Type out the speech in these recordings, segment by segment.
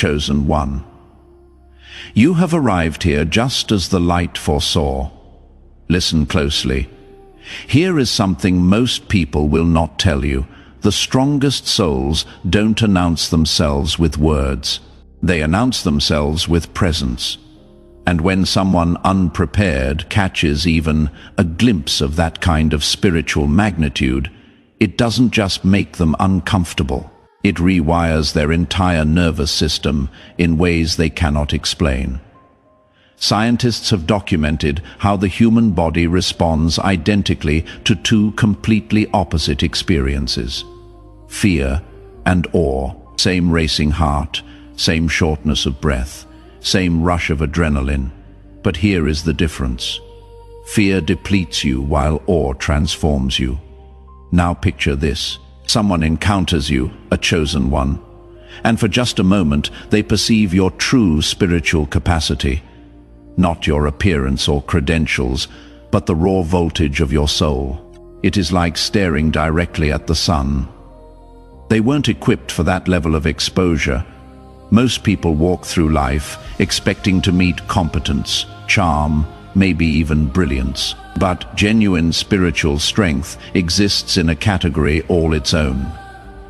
chosen one. You have arrived here just as the light foresaw. Listen closely. Here is something most people will not tell you. The strongest souls don't announce themselves with words. They announce themselves with presence. And when someone unprepared catches even a glimpse of that kind of spiritual magnitude, it doesn't just make them uncomfortable. It rewires their entire nervous system in ways they cannot explain. Scientists have documented how the human body responds identically to two completely opposite experiences: fear and awe. Same racing heart, same shortness of breath, same rush of adrenaline. But here is the difference. Fear depletes you while awe transforms you. Now picture this. Someone encounters you, a chosen one, and for just a moment they perceive your true spiritual capacity. Not your appearance or credentials, but the raw voltage of your soul. It is like staring directly at the sun. They weren't equipped for that level of exposure. Most people walk through life expecting to meet competence, charm, maybe even brilliance. But genuine spiritual strength exists in a category all its own.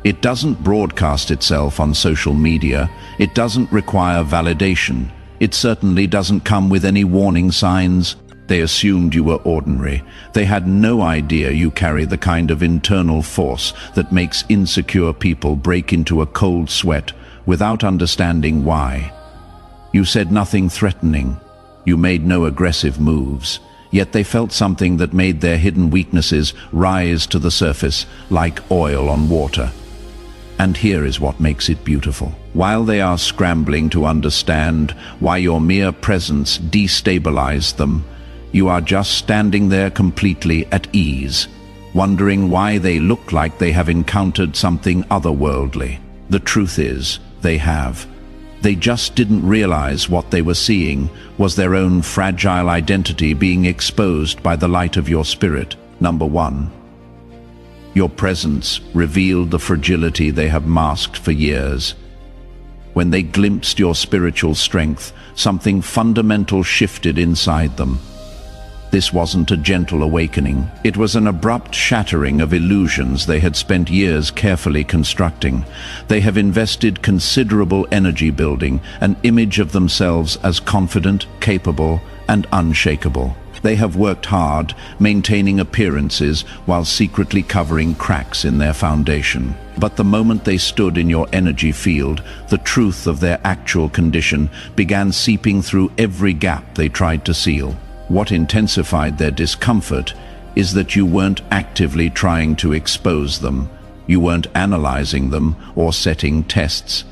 It doesn't broadcast itself on social media. It doesn't require validation. It certainly doesn't come with any warning signs. They assumed you were ordinary. They had no idea you carry the kind of internal force that makes insecure people break into a cold sweat without understanding why. You said nothing threatening. You made no aggressive moves. Yet they felt something that made their hidden weaknesses rise to the surface like oil on water. And here is what makes it beautiful. While they are scrambling to understand why your mere presence destabilized them, you are just standing there completely at ease, wondering why they look like they have encountered something otherworldly. The truth is, they have. They just didn't realize what they were seeing was their own fragile identity being exposed by the light of your spirit. Number one. Your presence revealed the fragility they have masked for years. When they glimpsed your spiritual strength, something fundamental shifted inside them. This wasn't a gentle awakening. It was an abrupt shattering of illusions they had spent years carefully constructing. They have invested considerable energy building an image of themselves as confident, capable, and unshakable. They have worked hard, maintaining appearances while secretly covering cracks in their foundation. But the moment they stood in your energy field, the truth of their actual condition began seeping through every gap they tried to seal. What intensified their discomfort is that you weren't actively trying to expose them. You weren't analyzing them or setting tests.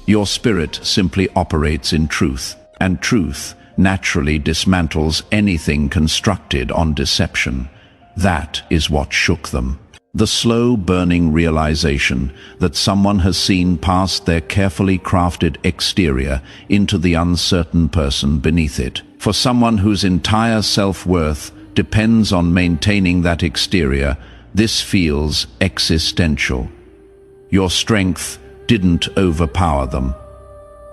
Your spirit simply operates in truth, and truth naturally dismantles anything constructed on deception. That is what shook them. The slow burning realization that someone has seen past their carefully crafted exterior into the uncertain person beneath it. For someone whose entire self-worth depends on maintaining that exterior, this feels existential. Your strength didn't overpower them.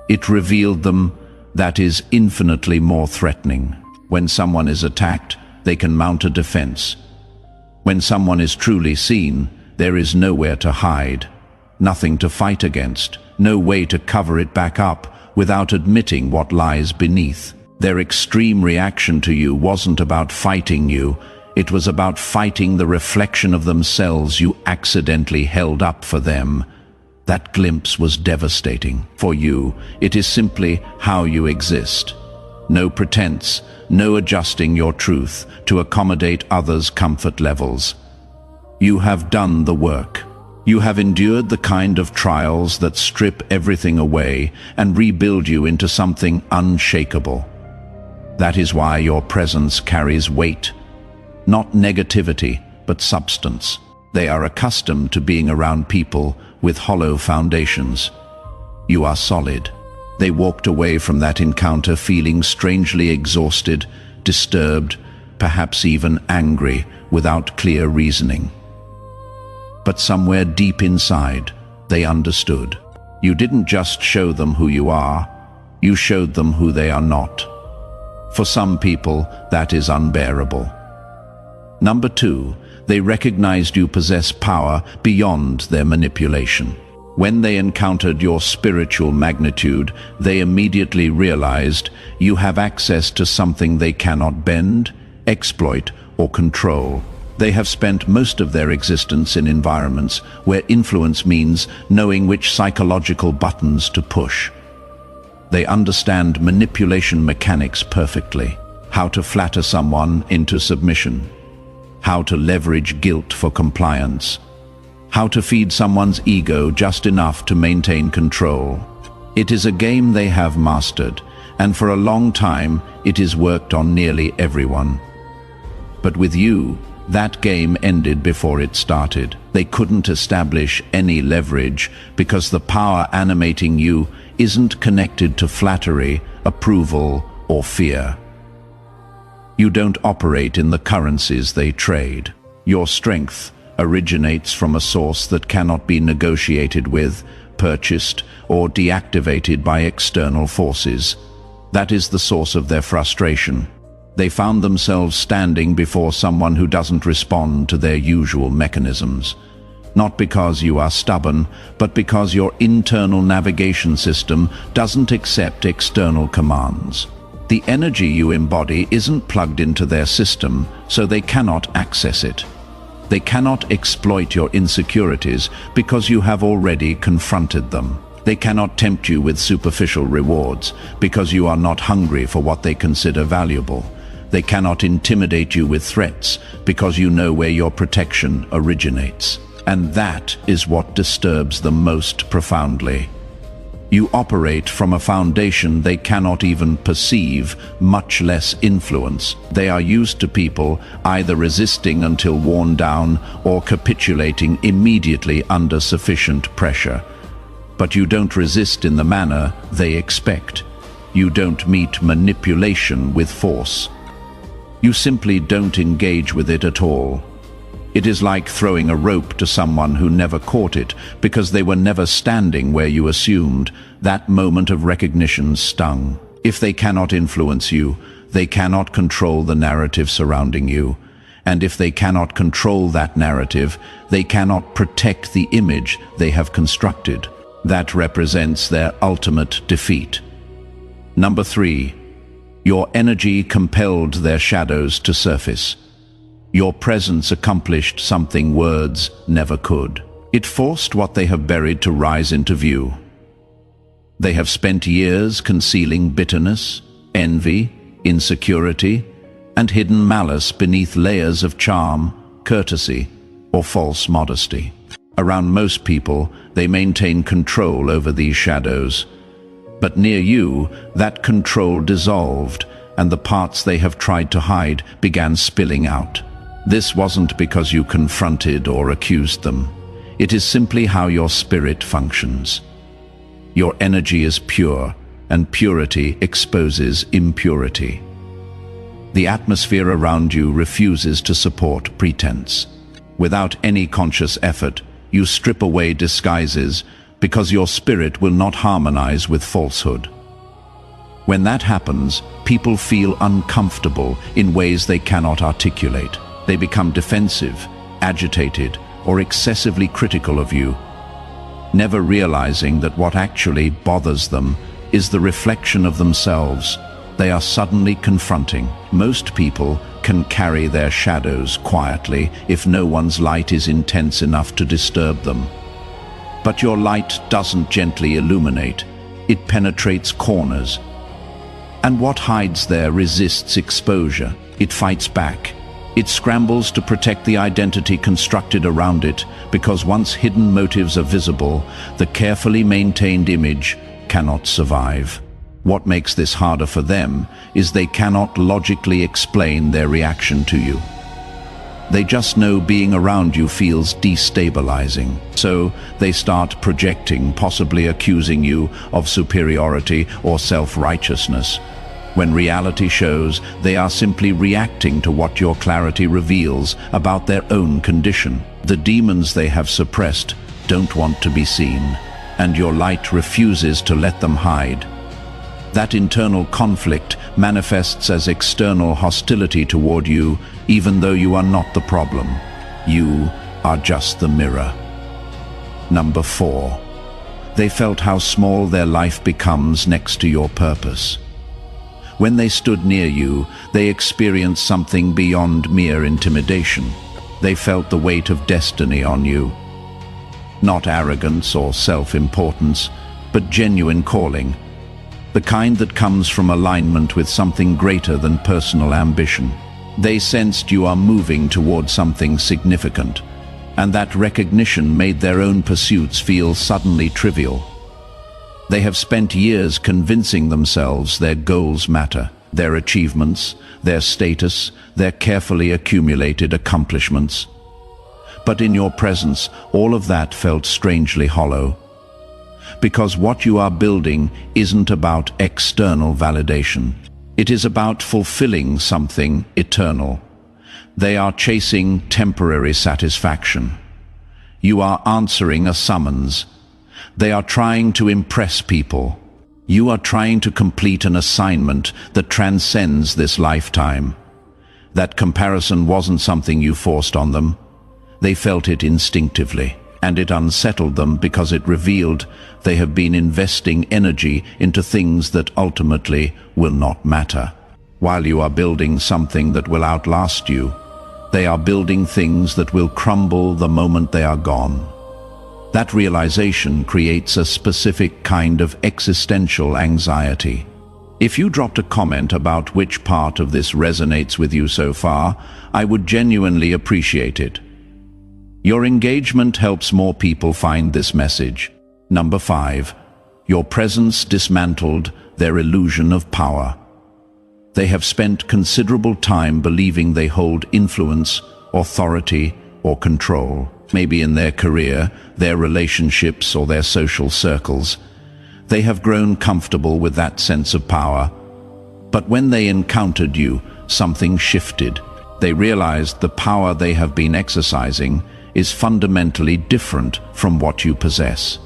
It revealed them. That is infinitely more threatening. When someone is attacked, they can mount a defense. When someone is truly seen, there is nowhere to hide, nothing to fight against, no way to cover it back up without admitting what lies beneath. Their extreme reaction to you wasn't about fighting you, it was about fighting the reflection of themselves you accidentally held up for them. That glimpse was devastating. For you, it is simply how you exist. No pretense, no adjusting your truth to accommodate others' comfort levels. You have done the work. You have endured the kind of trials that strip everything away and rebuild you into something unshakable. That is why your presence carries weight. Not negativity, but substance. They are accustomed to being around people with hollow foundations. You are solid. They walked away from that encounter feeling strangely exhausted, disturbed, perhaps even angry, without clear reasoning. But somewhere deep inside, they understood. You didn't just show them who you are, you showed them who they are not. For some people, that is unbearable. Number 2, they recognized you possess power beyond their manipulation. When they encountered your spiritual magnitude, they immediately realized you have access to something they cannot bend, exploit, or control. They have spent most of their existence in environments where influence means knowing which psychological buttons to push. They understand manipulation mechanics perfectly. How to flatter someone into submission. How to leverage guilt for compliance. How to feed someone's ego just enough to maintain control. It is a game they have mastered, and for a long time it is worked on nearly everyone. But with you, that game ended before it started. They couldn't establish any leverage because the power animating you isn't connected to flattery, approval, or fear. You don't operate in the currencies they trade. Your strength originates from a source that cannot be negotiated with, purchased, or deactivated by external forces. That is the source of their frustration. They found themselves standing before someone who doesn't respond to their usual mechanisms. Not because you are stubborn, but because your internal navigation system doesn't accept external commands. The energy you embody isn't plugged into their system, so they cannot access it. They cannot exploit your insecurities because you have already confronted them. They cannot tempt you with superficial rewards because you are not hungry for what they consider valuable. They cannot intimidate you with threats because you know where your protection originates. And that is what disturbs them most profoundly. You operate from a foundation they cannot even perceive, much less influence. They are used to people either resisting until worn down or capitulating immediately under sufficient pressure. But you don't resist in the manner they expect. You don't meet manipulation with force. You simply don't engage with it at all. It is like throwing a rope to someone who never caught it because they were never standing where you assumed. That moment of recognition stung. If they cannot influence you, they cannot control the narrative surrounding you. And if they cannot control that narrative, they cannot protect the image they have constructed. That represents their ultimate defeat. Number 3. Your energy compelled their shadows to surface. Your presence accomplished something words never could. It forced what they have buried to rise into view. They have spent years concealing bitterness, envy, insecurity, and hidden malice beneath layers of charm, courtesy, or false modesty. Around most people, they maintain control over these shadows. But near you, that control dissolved, and the parts they have tried to hide began spilling out. This wasn't because you confronted or accused them. It is simply how your spirit functions. Your energy is pure, and purity exposes impurity. The atmosphere around you refuses to support pretense. Without any conscious effort, you strip away disguises because your spirit will not harmonize with falsehood. When that happens, people feel uncomfortable in ways they cannot articulate. They become defensive, agitated, or excessively critical of you, never realizing that what actually bothers them is the reflection of themselves they are suddenly confronting. Most people can carry their shadows quietly if no one's light is intense enough to disturb them. But your light doesn't gently illuminate, it penetrates corners. And what hides there resists exposure. It fights back. It scrambles to protect the identity constructed around it, because once hidden motives are visible, the carefully maintained image cannot survive. What makes this harder for them is they cannot logically explain their reaction to you. They just know being around you feels destabilizing. So they start projecting, possibly accusing you of superiority or self-righteousness. When reality shows they are simply reacting to what your clarity reveals about their own condition. The demons they have suppressed don't want to be seen. and your light refuses to let them hide. That internal conflict manifests as external hostility toward you, even though you are not the problem. You are just the mirror. Number 4. They felt how small their life becomes next to your purpose. When they stood near you, they experienced something beyond mere intimidation. They felt the weight of destiny on you. Not arrogance or self-importance, but genuine calling. The kind that comes from alignment with something greater than personal ambition. They sensed you are moving toward something significant, and that recognition made their own pursuits feel suddenly trivial. They have spent years convincing themselves their goals matter, their achievements, their status, their carefully accumulated accomplishments. But in your presence, all of that felt strangely hollow. Because what you are building isn't about external validation. It is about fulfilling something eternal. They are chasing temporary satisfaction. You are answering a summons. They are trying to impress people. You are trying to complete an assignment that transcends this lifetime. That comparison wasn't something you forced on them. They felt it instinctively, and it unsettled them because it revealed they have been investing energy into things that ultimately will not matter. While you are building something that will outlast you, they are building things that will crumble the moment they are gone. That realization creates a specific kind of existential anxiety. If you dropped a comment about which part of this resonates with you so far, I would genuinely appreciate it. Your engagement helps more people find this message. Number 5. Your presence dismantled their illusion of power. They have spent considerable time believing they hold influence, authority, or control. Maybe in their career, their relationships, or their social circles. They have grown comfortable with that sense of power. But when they encountered you, something shifted. They realized the power they have been exercising is fundamentally different from what you possess.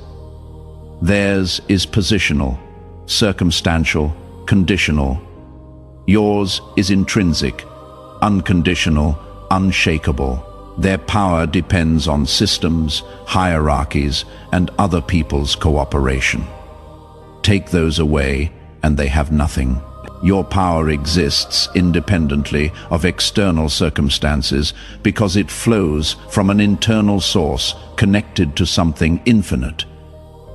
Theirs is positional, circumstantial, conditional. Yours is intrinsic, unconditional, unshakable. Their power depends on systems, hierarchies, and other people's cooperation. Take those away, and they have nothing. Your power exists independently of external circumstances because it flows from an internal source connected to something infinite.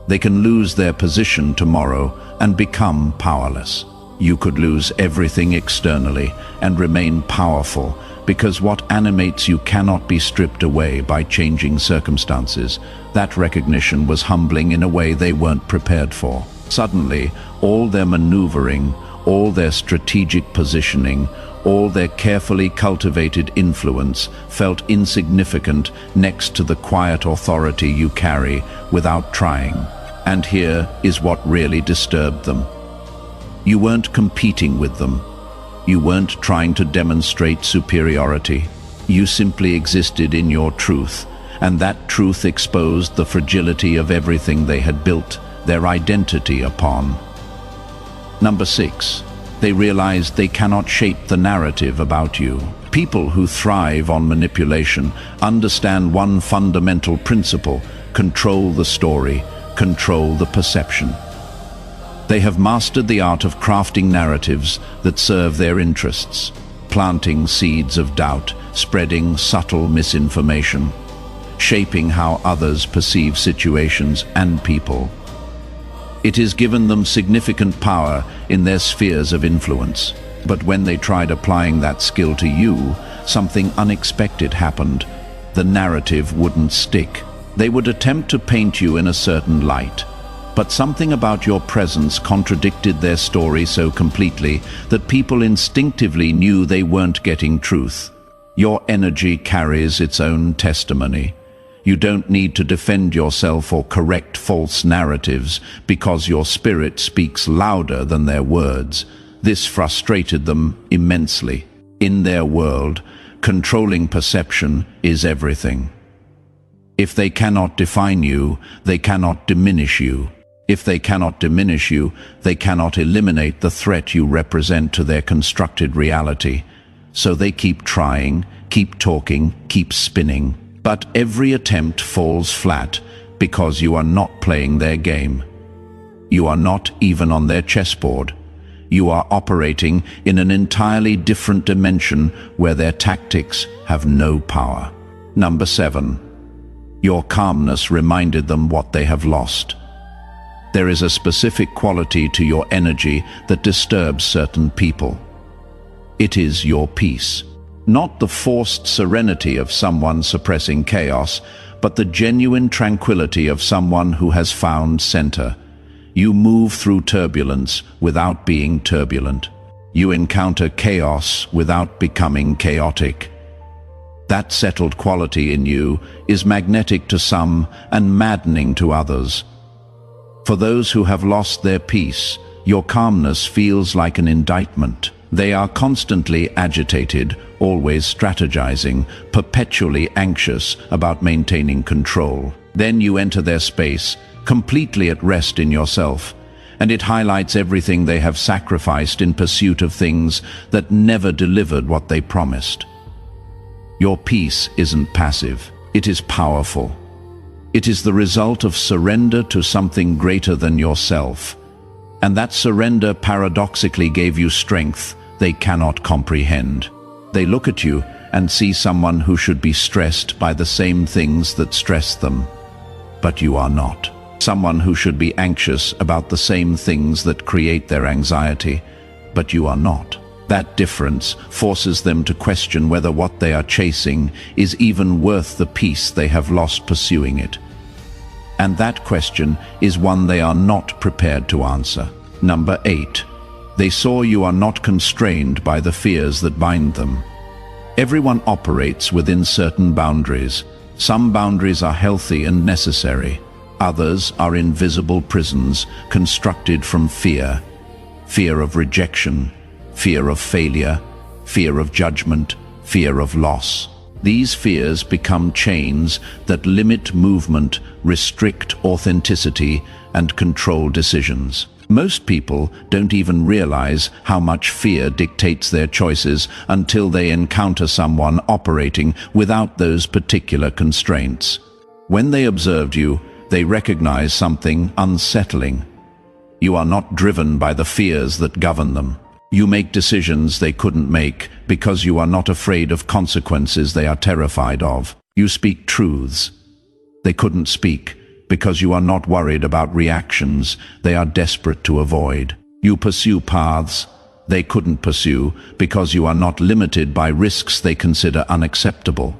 They can lose their position tomorrow and become powerless. You could lose everything externally and remain powerful because what animates you cannot be stripped away by changing circumstances. That recognition was humbling in a way they weren't prepared for. Suddenly, all their maneuvering, all their strategic positioning, all their carefully cultivated influence felt insignificant next to the quiet authority you carry without trying. And here is what really disturbed them. You weren't competing with them. You weren't trying to demonstrate superiority. You simply existed in your truth, and that truth exposed the fragility of everything they had built their identity upon. Number 6. They realized they cannot shape the narrative about you. People who thrive on manipulation understand one fundamental principle: control the story, control the perception. They have mastered the art of crafting narratives that serve their interests, planting seeds of doubt, spreading subtle misinformation, shaping how others perceive situations and people. It has given them significant power in their spheres of influence. But when they tried applying that skill to you, something unexpected happened. The narrative wouldn't stick. They would attempt to paint you in a certain light, but something about your presence contradicted their story so completely that people instinctively knew they weren't getting truth. Your energy carries its own testimony. You don't need to defend yourself or correct false narratives because your spirit speaks louder than their words. This frustrated them immensely. In their world, controlling perception is everything. If they cannot define you, they cannot diminish you. If they cannot diminish you, they cannot eliminate the threat you represent to their constructed reality. So they keep trying, keep talking, keep spinning. But every attempt falls flat because you are not playing their game. You are not even on their chessboard. You are operating in an entirely different dimension where their tactics have no power. Number 7. Your calmness reminded them what they have lost. There is a specific quality to your energy that disturbs certain people. It is your peace. Not the forced serenity of someone suppressing chaos, but the genuine tranquility of someone who has found center. You move through turbulence without being turbulent. You encounter chaos without becoming chaotic. That settled quality in you is magnetic to some and maddening to others. For those who have lost their peace, your calmness feels like an indictment. They are constantly agitated, always strategizing, perpetually anxious about maintaining control. Then you enter their space, completely at rest in yourself, and it highlights everything they have sacrificed in pursuit of things that never delivered what they promised. Your peace isn't passive, it is powerful. It is the result of surrender to something greater than yourself. And that surrender paradoxically gave you strength they cannot comprehend. They look at you and see someone who should be stressed by the same things that stress them. But you are not. Someone who should be anxious about the same things that create their anxiety. But you are not. That difference forces them to question whether what they are chasing is even worth the peace they have lost pursuing it. And that question is one they are not prepared to answer. Number 8. They saw you are not constrained by the fears that bind them. Everyone operates within certain boundaries. Some boundaries are healthy and necessary. Others are invisible prisons constructed from fear. Fear of rejection, fear of failure, fear of judgment, fear of loss. These fears become chains that limit movement, restrict authenticity, and control decisions. Most people don't even realize how much fear dictates their choices until they encounter someone operating without those particular constraints. When they observed you, they recognize something unsettling. You are not driven by the fears that govern them. You make decisions they couldn't make because you are not afraid of consequences they are terrified of. You speak truths they couldn't speak because you are not worried about reactions they are desperate to avoid. You pursue paths they couldn't pursue because you are not limited by risks they consider unacceptable.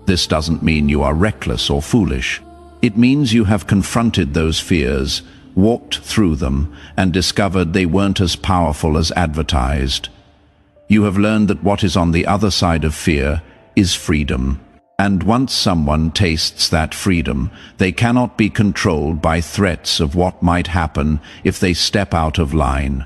This doesn't mean you are reckless or foolish. It means you have confronted those fears, walked through them, and discovered they weren't as powerful as advertised. You have learned that what is on the other side of fear is freedom. And once someone tastes that freedom, they cannot be controlled by threats of what might happen if they step out of line.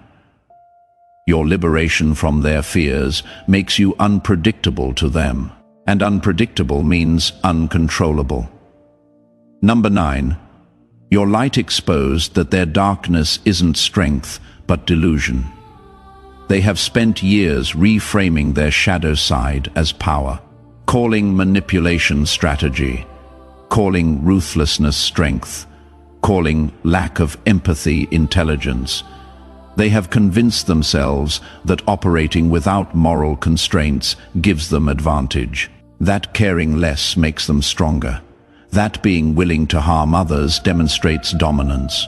Your liberation from their fears makes you unpredictable to them, and unpredictable means uncontrollable. Number 9. Your light exposed that their darkness isn't strength, but delusion. They have spent years reframing their shadow side as power, calling manipulation strategy, calling ruthlessness strength, calling lack of empathy intelligence. They have convinced themselves that operating without moral constraints gives them advantage. That caring less makes them stronger. That being willing to harm others demonstrates dominance.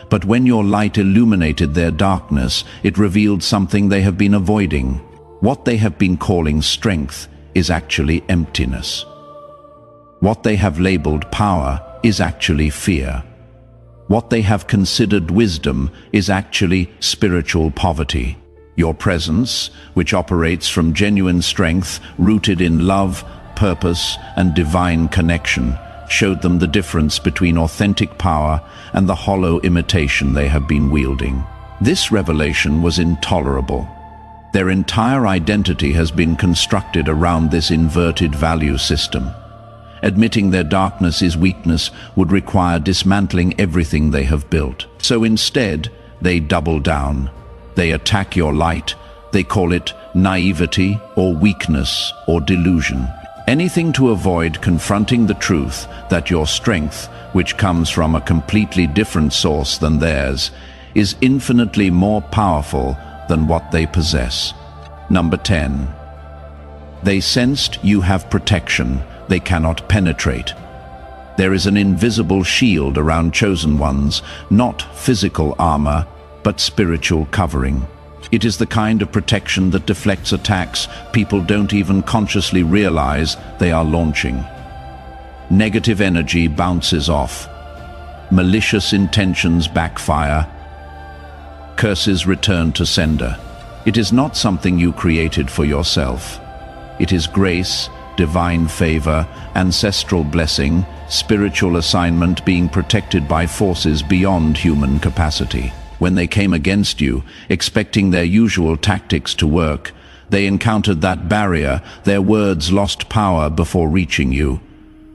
But when your light illuminated their darkness, it revealed something they have been avoiding. What they have been calling strength is actually emptiness. What they have labeled power is actually fear. What they have considered wisdom is actually spiritual poverty. Your presence, which operates from genuine strength, rooted in love, purpose, and divine connection, showed them the difference between authentic power and the hollow imitation they have been wielding. This revelation was intolerable. Their entire identity has been constructed around this inverted value system. Admitting their darkness is weakness would require dismantling everything they have built. So instead, they double down. They attack your light. They call it naivety or weakness or delusion. Anything to avoid confronting the truth that your strength, which comes from a completely different source than theirs, is infinitely more powerful than what they possess. Number 10. They sensed you have protection they cannot penetrate. There is an invisible shield around chosen ones, not physical armor, but spiritual covering. It is the kind of protection that deflects attacks people don't even consciously realize they are launching. Negative energy bounces off. Malicious intentions backfire. Curses return to sender. It is not something you created for yourself. It is grace, divine favor, ancestral blessing, spiritual assignment being protected by forces beyond human capacity. When they came against you, expecting their usual tactics to work, they encountered that barrier. Their words lost power before reaching you.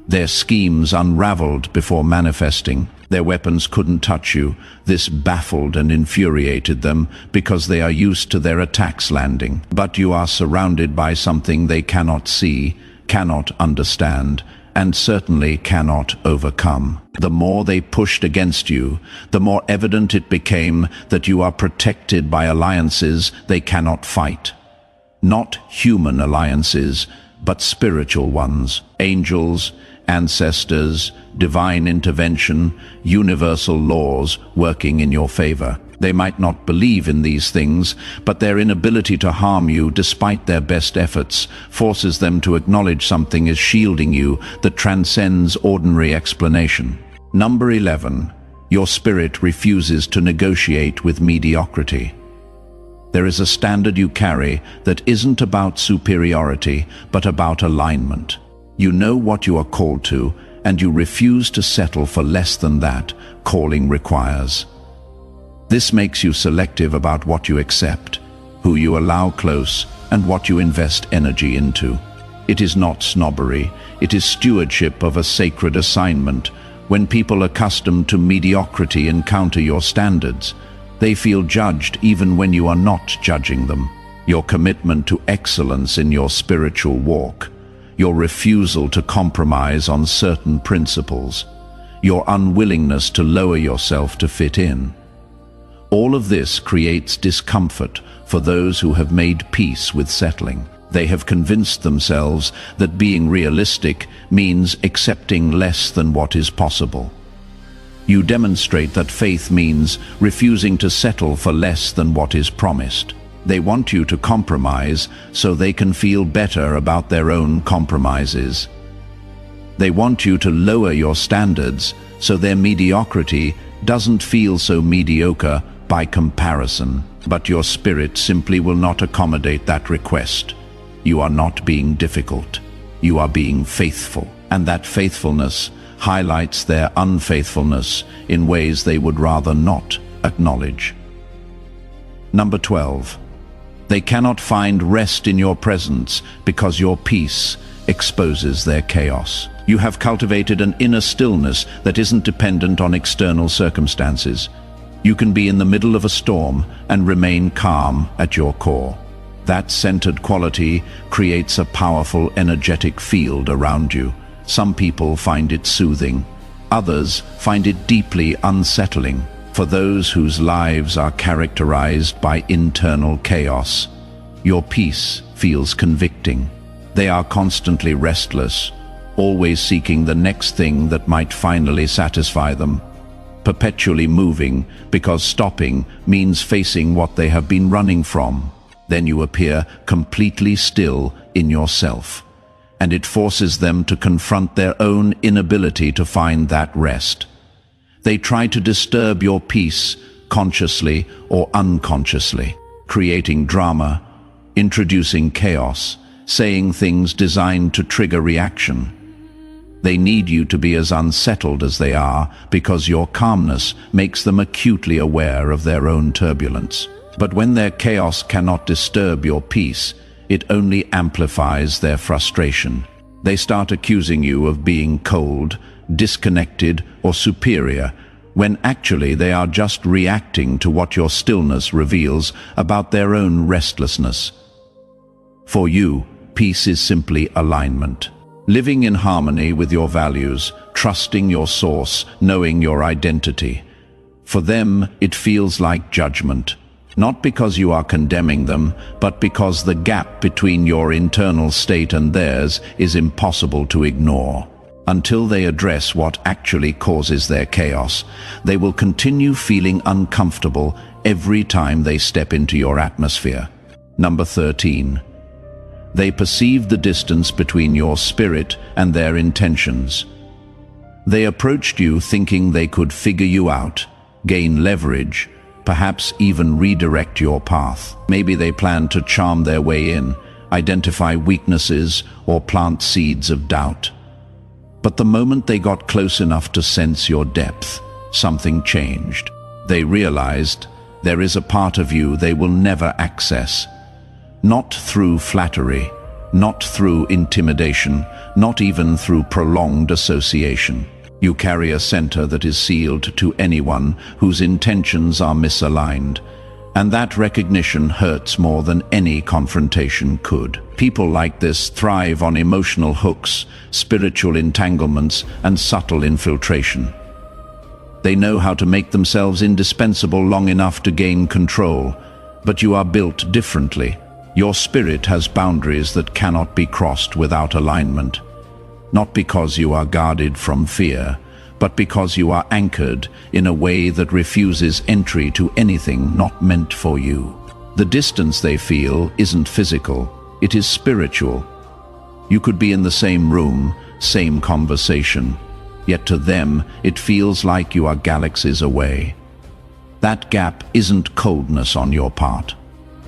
Their schemes unraveled before manifesting. Their weapons couldn't touch you. This baffled and infuriated them because they are used to their attacks landing. But you are surrounded by something they cannot see, cannot understand, and certainly cannot overcome. The more they pushed against you, the more evident it became that you are protected by alliances they cannot fight. Not human alliances, but spiritual ones. Angels, ancestors, divine intervention, universal laws working in your favor. They might not believe in these things, but their inability to harm you despite their best efforts forces them to acknowledge something is shielding you that transcends ordinary explanation. Number 11. Your spirit refuses to negotiate with mediocrity. There is a standard you carry that isn't about superiority, but about alignment. You know what you are called to, and you refuse to settle for less than that calling requires. This makes you selective about what you accept, who you allow close, and what you invest energy into. It is not snobbery, it is stewardship of a sacred assignment. When people accustomed to mediocrity encounter your standards, they feel judged even when you are not judging them. Your commitment to excellence in your spiritual walk, your refusal to compromise on certain principles, your unwillingness to lower yourself to fit in. All of this creates discomfort for those who have made peace with settling. They have convinced themselves that being realistic means accepting less than what is possible. You demonstrate that faith means refusing to settle for less than what is promised. They want you to compromise so they can feel better about their own compromises. They want you to lower your standards so their mediocrity doesn't feel so mediocre by comparison. But your spirit simply will not accommodate that request. You are not being difficult. You are being faithful. And that faithfulness highlights their unfaithfulness in ways they would rather not acknowledge. Number 12. They cannot find rest in your presence because your peace exposes their chaos. You have cultivated an inner stillness that isn't dependent on external circumstances. You can be in the middle of a storm and remain calm at your core. That centered quality creates a powerful, energetic field around you. Some people find it soothing. Others find it deeply unsettling. For those whose lives are characterized by internal chaos, your peace feels convicting. They are constantly restless, always seeking the next thing that might finally satisfy them. Perpetually moving because stopping means facing what they have been running from. Then you appear completely still in yourself, and it forces them to confront their own inability to find that rest. They try to disturb your peace consciously or unconsciously, creating drama, introducing chaos, saying things designed to trigger reaction. They need you to be as unsettled as they are because your calmness makes them acutely aware of their own turbulence. But when their chaos cannot disturb your peace, it only amplifies their frustration. They start accusing you of being cold, disconnected, or superior, when actually they are just reacting to what your stillness reveals about their own restlessness. For you, peace is simply alignment. Living in harmony with your values, trusting your source, knowing your identity. For them, it feels like judgment. Not because you are condemning them, but because the gap between your internal state and theirs is impossible to ignore. Until they address what actually causes their chaos, they will continue feeling uncomfortable every time they step into your atmosphere. Number 13. They perceive the distance between your spirit and their intentions. They approached you thinking they could figure you out, gain leverage, perhaps even redirect your path. Maybe they planned to charm their way in, identify weaknesses, or plant seeds of doubt. But the moment they got close enough to sense your depth, something changed. They realized there is a part of you they will never access. Not through flattery, not through intimidation, not even through prolonged association. You carry a center that is sealed to anyone whose intentions are misaligned, and that recognition hurts more than any confrontation could. People like this thrive on emotional hooks, spiritual entanglements, and subtle infiltration. They know how to make themselves indispensable long enough to gain control, but you are built differently. Your spirit has boundaries that cannot be crossed without alignment. Not because you are guarded from fear, but because you are anchored in a way that refuses entry to anything not meant for you. The distance they feel isn't physical, it is spiritual. You could be in the same room, same conversation, yet to them it feels like you are galaxies away. That gap isn't coldness on your part.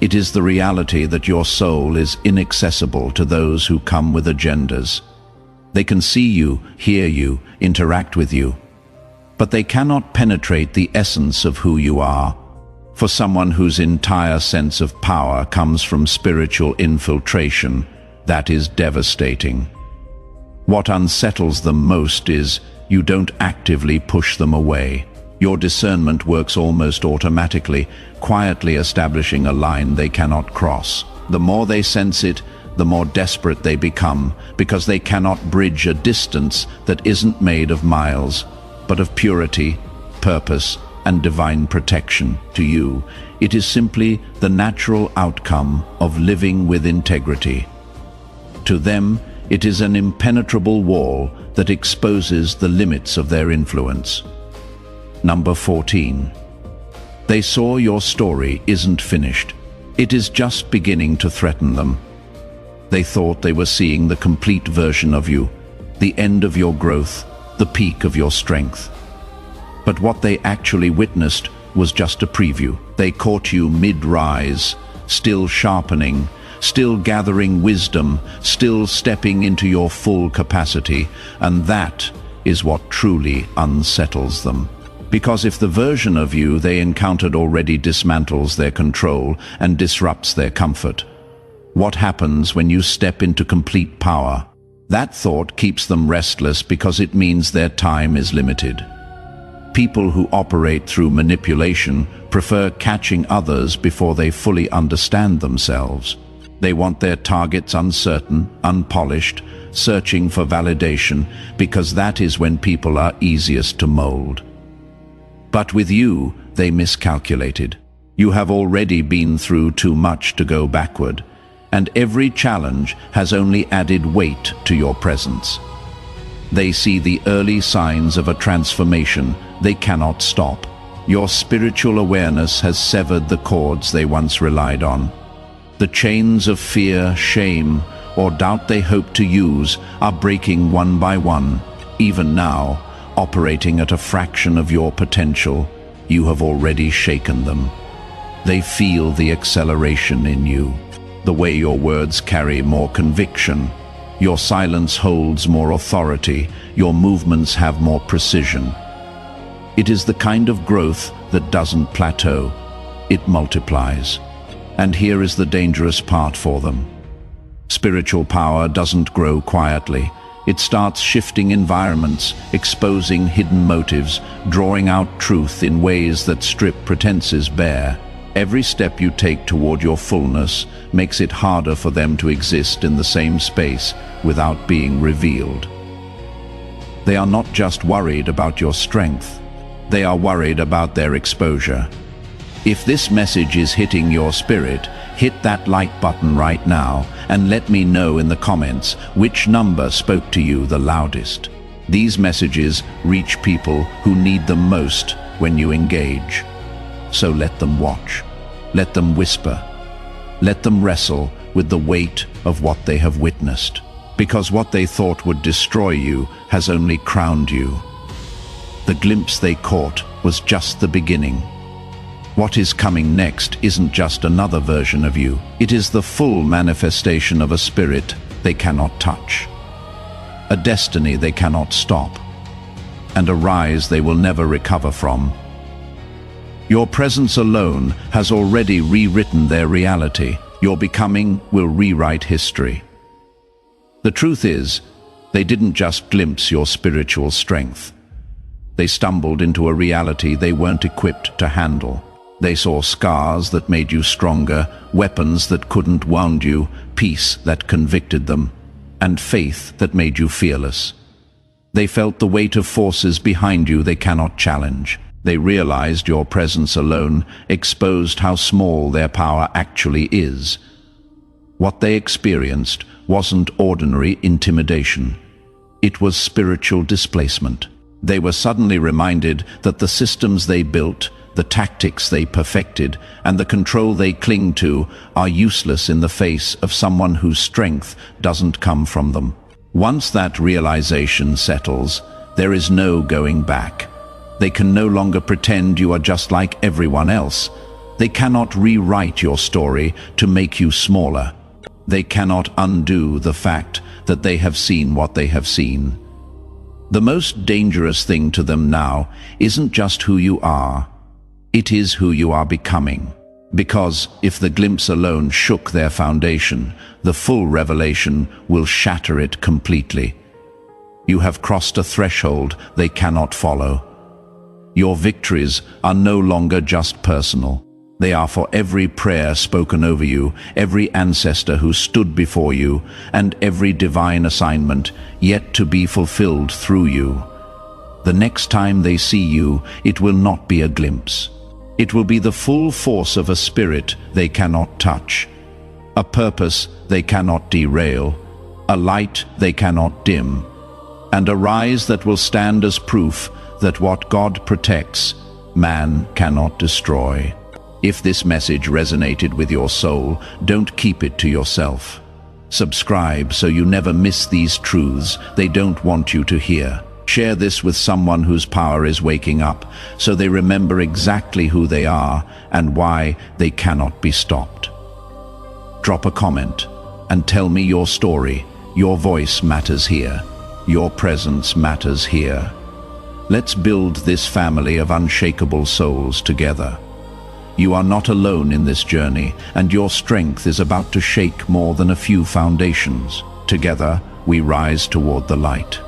It is the reality that your soul is inaccessible to those who come with agendas. They can see you, hear you, interact with you, but they cannot penetrate the essence of who you are. For someone whose entire sense of power comes from spiritual infiltration, that is devastating. What unsettles them most is you don't actively push them away. Your discernment works almost automatically, quietly establishing a line they cannot cross. The more they sense it, the more desperate they become, because they cannot bridge a distance that isn't made of miles, but of purity, purpose, and divine protection. To you, it is simply the natural outcome of living with integrity. To them, it is an impenetrable wall that exposes the limits of their influence. Number 14. They saw your story isn't finished. It is just beginning to threaten them. They thought they were seeing the complete version of you, the end of your growth, the peak of your strength. But what they actually witnessed was just a preview. They caught you mid-rise, still sharpening, still gathering wisdom, still stepping into your full capacity, and that is what truly unsettles them. Because if the version of you they encountered already dismantles their control and disrupts their comfort, what happens when you step into complete power? That thought keeps them restless because it means their time is limited. People who operate through manipulation prefer catching others before they fully understand themselves. They want their targets uncertain, unpolished, searching for validation, because that is when people are easiest to mold. But with you, they miscalculated. You have already been through too much to go backward, and every challenge has only added weight to your presence. They see the early signs of a transformation they cannot stop. Your spiritual awareness has severed the cords they once relied on. The chains of fear, shame, or doubt they hoped to use are breaking one by one. Even now, operating at a fraction of your potential, you have already shaken them. They feel the acceleration in you. The way your words carry more conviction, your silence holds more authority, your movements have more precision. It is the kind of growth that doesn't plateau, it multiplies. And here is the dangerous part for them. Spiritual power doesn't grow quietly. It starts shifting environments, exposing hidden motives, drawing out truth in ways that strip pretenses bare. Every step you take toward your fullness makes it harder for them to exist in the same space without being revealed. They are not just worried about your strength. They are worried about their exposure. If this message is hitting your spirit, hit that like button right now and let me know in the comments which number spoke to you the loudest. These messages reach people who need them most when you engage. So let them watch. Let them whisper. Let them wrestle with the weight of what they have witnessed. Because what they thought would destroy you has only crowned you. The glimpse they caught was just the beginning. What is coming next isn't just another version of you. It is the full manifestation of a spirit they cannot touch, a destiny they cannot stop, and a rise they will never recover from. Your presence alone has already rewritten their reality. Your becoming will rewrite history. The truth is, they didn't just glimpse your spiritual strength. They stumbled into a reality they weren't equipped to handle. They saw scars that made you stronger, weapons that couldn't wound you, peace that convicted them, and faith that made you fearless. They felt the weight of forces behind you they cannot challenge. They realized your presence alone exposed how small their power actually is. What they experienced wasn't ordinary intimidation. It was spiritual displacement. They were suddenly reminded that the systems they built, the tactics they perfected, and the control they cling to are useless in the face of someone whose strength doesn't come from them. Once that realization settles, there is no going back. They can no longer pretend you are just like everyone else. They cannot rewrite your story to make you smaller. They cannot undo the fact that they have seen what they have seen. The most dangerous thing to them now isn't just who you are. It is who you are becoming. Because if the glimpse alone shook their foundation, the full revelation will shatter it completely. You have crossed a threshold they cannot follow. Your victories are no longer just personal. They are for every prayer spoken over you, every ancestor who stood before you, and every divine assignment yet to be fulfilled through you. The next time they see you, it will not be a glimpse. It will be the full force of a spirit they cannot touch, a purpose they cannot derail, a light they cannot dim, and a rise that will stand as proof that what God protects, man cannot destroy. If this message resonated with your soul, don't keep it to yourself. Subscribe so you never miss these truths they don't want you to hear. Share this with someone whose power is waking up, so they remember exactly who they are and why they cannot be stopped. Drop a comment and tell me your story. Your voice matters here. Your presence matters here. Let's build this family of unshakable souls together. You are not alone in this journey, and your strength is about to shake more than a few foundations. Together, we rise toward the light.